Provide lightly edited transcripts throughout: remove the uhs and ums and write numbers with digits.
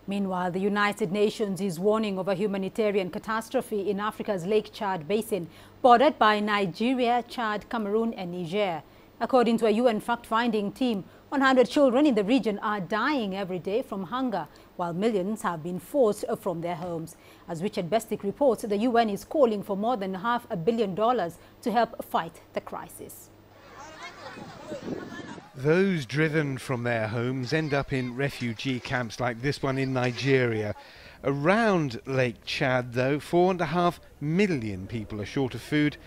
Meanwhile, the United Nations is warning of a humanitarian catastrophe in Africa's Lake Chad Basin, bordered by Nigeria, Chad, Cameroon and Niger. According to a UN fact-finding team, 100 children in the region are dying every day from hunger, while millions have been forced from their homes. As Richard Bestic reports, the UN is calling for more than $500 million to help fight the crisis. Those driven from their homes end up in refugee camps like this one in Nigeria. Around Lake Chad, though, 4.5 million people are short of food,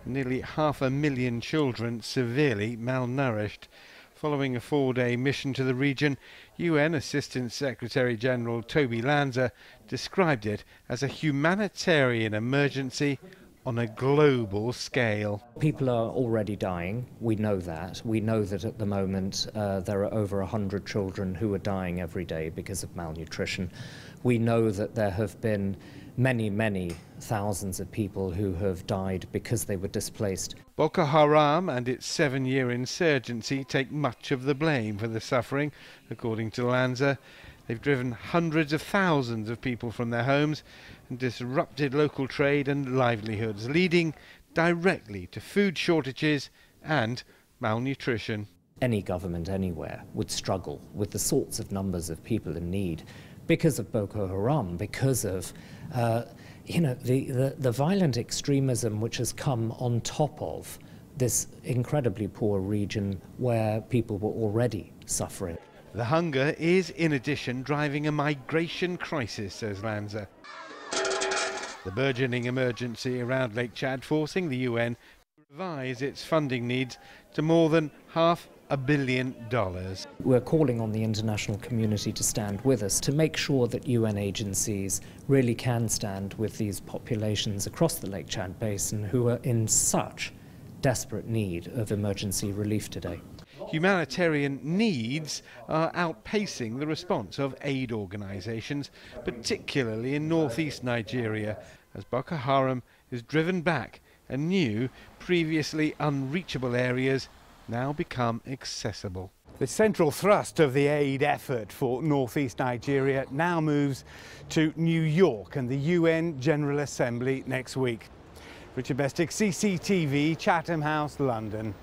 and nearly 500,000 children severely malnourished. Following a 4-day mission to the region, UN Assistant Secretary-General Toby Lanza described it as a humanitarian emergency on a global scale. People are already dying, we know that. We know that at the moment there are over 100 children who are dying every day because of malnutrition. We know that there have been many thousands of people who have died because they were displaced. Boko Haram and its 7-year insurgency take much of the blame for the suffering, according to Lanza. They've driven hundreds of thousands of people from their homes and disrupted local trade and livelihoods, leading directly to food shortages and malnutrition. Any government anywhere would struggle with the sorts of numbers of people in need because of Boko Haram, because of the violent extremism which has come on top of this incredibly poor region where people were already suffering. The hunger is, in addition, driving a migration crisis, says Lanza. The burgeoning emergency around Lake Chad forcing the UN to revise its funding needs to more than $500 million. We're calling on the international community to stand with us to make sure that UN agencies really can stand with these populations across the Lake Chad Basin who are in such desperate need of emergency relief today. Humanitarian needs are outpacing the response of aid organisations, particularly in northeast Nigeria, as Boko Haram is driven back and new, previously unreachable areas now become accessible. The central thrust of the aid effort for northeast Nigeria now moves to New York and the UN General Assembly next week. Richard Bestic, CCTV, Chatham House, London.